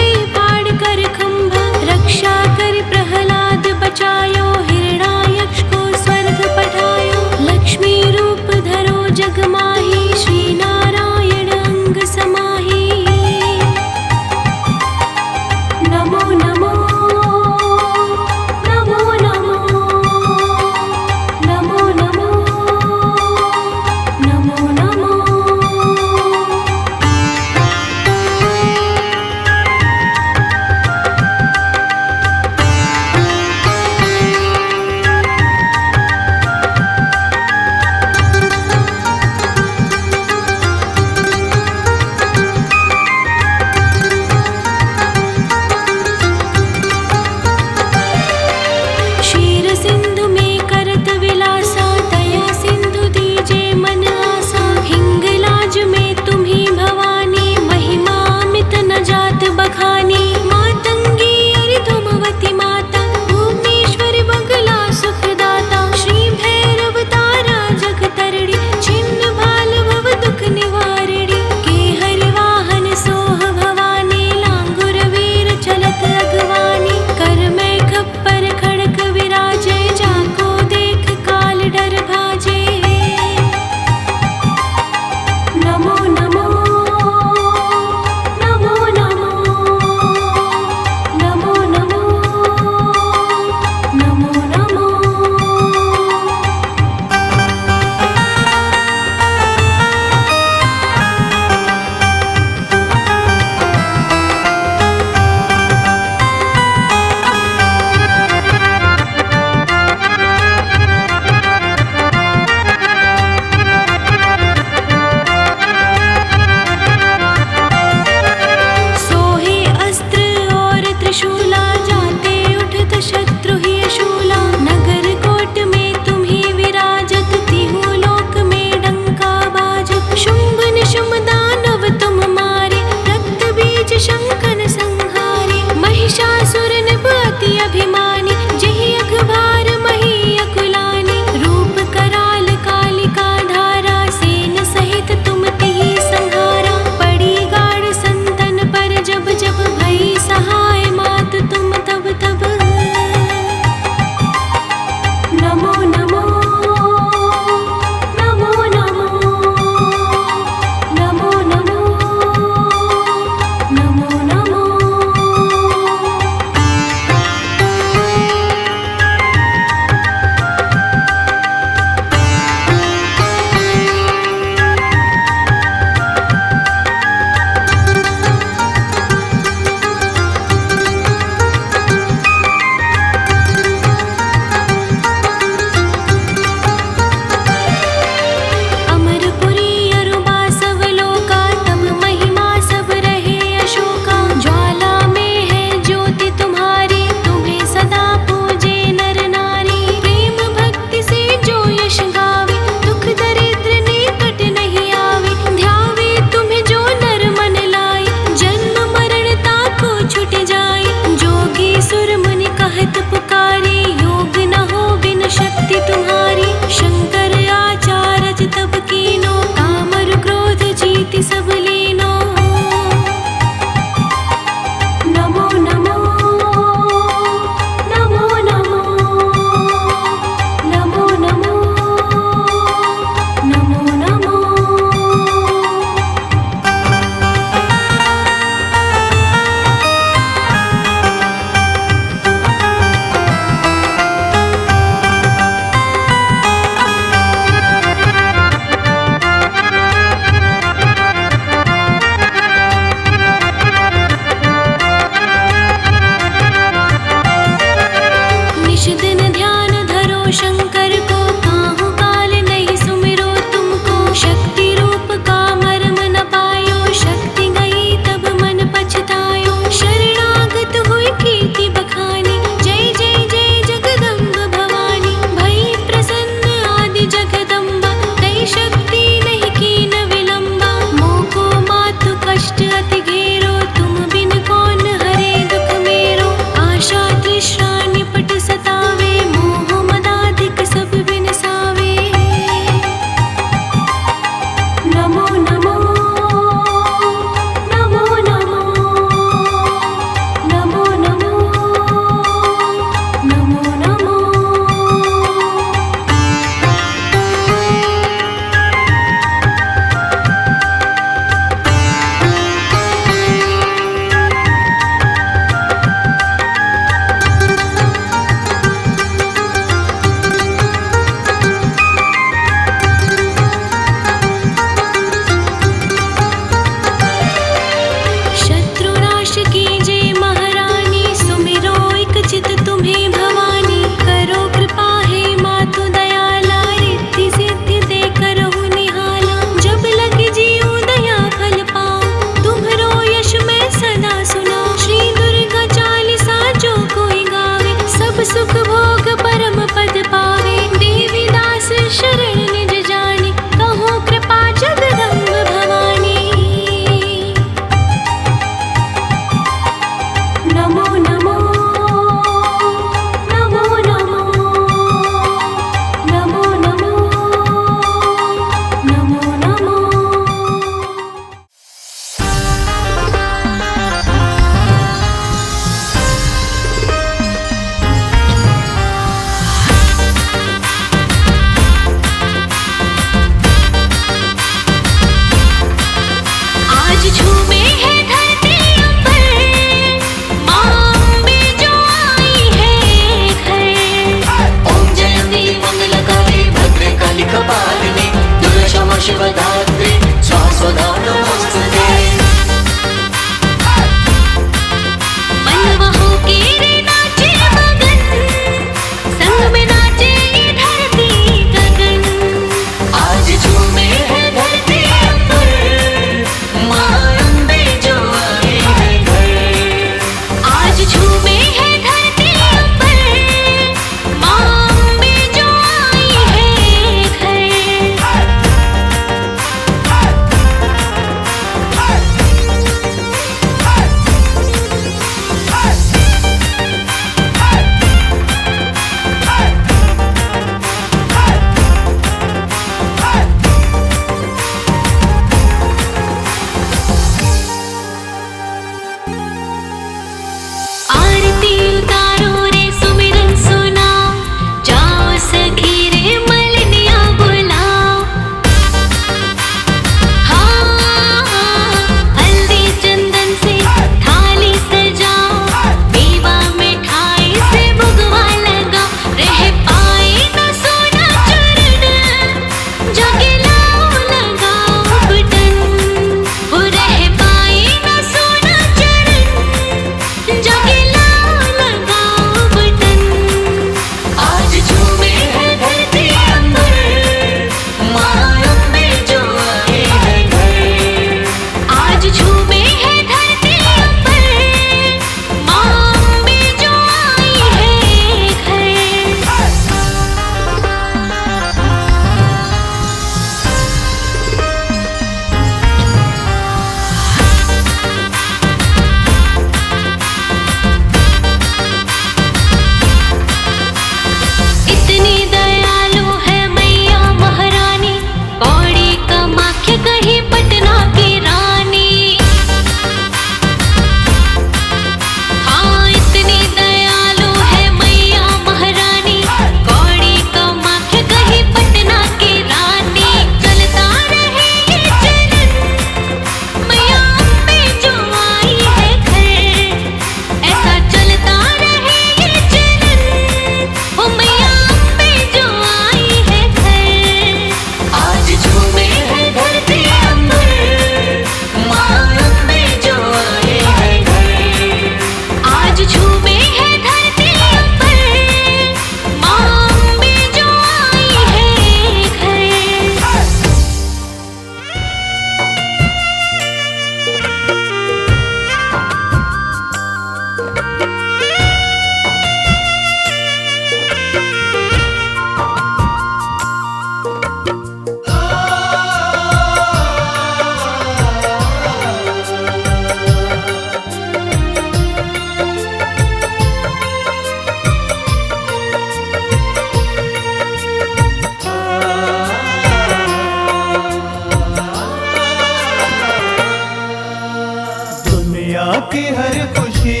की हर खुशी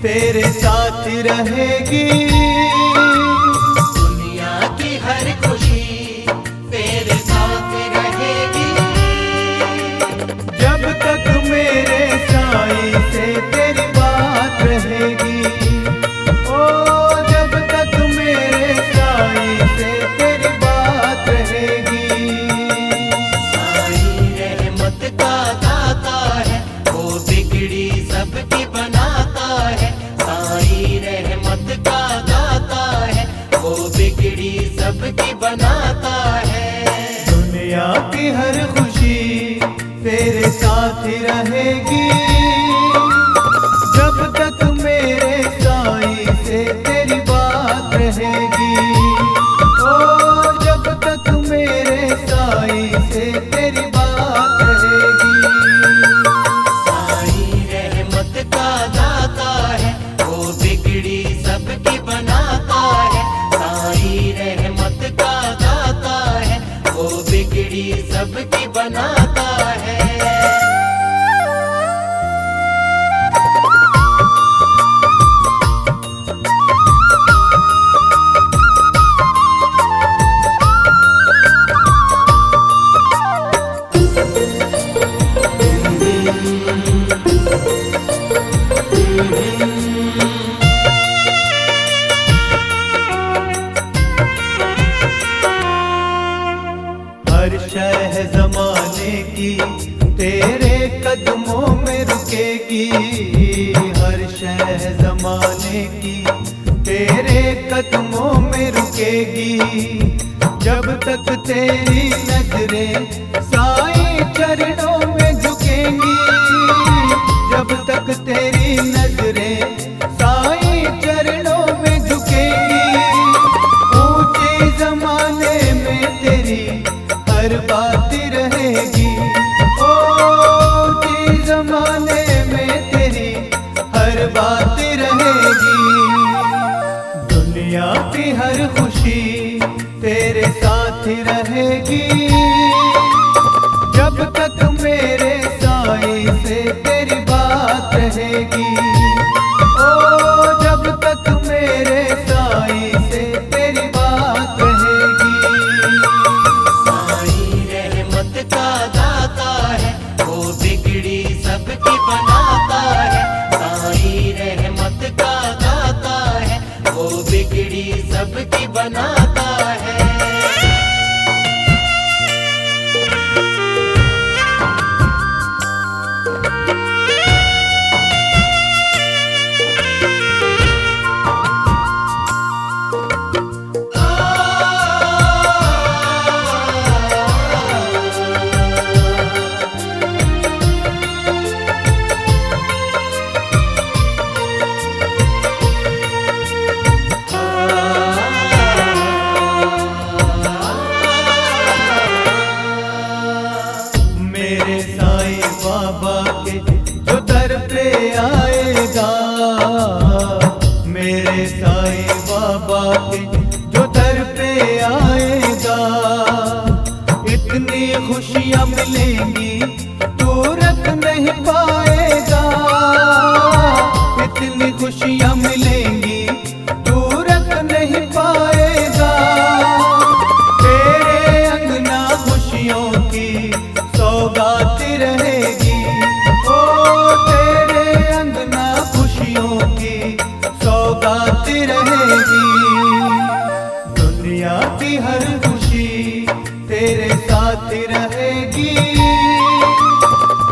तेरे साथ रहेगी। दुनिया की हर खुशी तेरे साथ रहेगी। जब तक मेरे साईं से तेरी बात रहेगी। ओ जब तक मेरे साईं से तेरी बात रहेगी। साईं रहमत का दाता है, वो बिगड़ी सबकी बनाता है। साईं रहमत का दाता है, वो बिगड़ी सबकी बनाता है। दुनिया की हर खुशी तेरे साथ रहेगी। जब तक मेरे साईं से तेरी बात रहेगी। ओ जब तक मेरे साईं से तेरी बात रहेगी। साईं रहमत का दाता है, वो बिगड़ी सबकी बनाता है। साईं रहमत का दाता है, वो बिगड़ी सबकी बनाता है। हर शह जमाने की तेरे कदमों में रुकेगी। हर शह जमाने की तेरे कदमों में रुकेगी। जब तक तेरी नजरें साईं चरणों में झुकेंगी। जब तक तेरी नजरें साईं चरणों में झुकेंगी। ऊंचे जमाने में तेरी हर बात रहेगी। ओ ऊंचे जमाने में तेरी हर बात रहेगी। दुनिया की हर खुशी तेरे साथ रहेगी। जब तक मेरे साईं से तेरी बात रहेगी। ओ जब तक मेरे साईं से तेरी बात रहेगी। साईं रहमत का दाता है, वो बिगड़ी सबकी बनाता है। साईं रहमत का दाता है, वो बिगड़ी सबकी बनाता है। मेरे साईं बाबा के जो दर पे आएगा। मेरे साईं बाबा के जो दर पे आएगा। इतनी खुशियां मिलेंगी तू रख नहीं पाएगा। इतनी खुशियां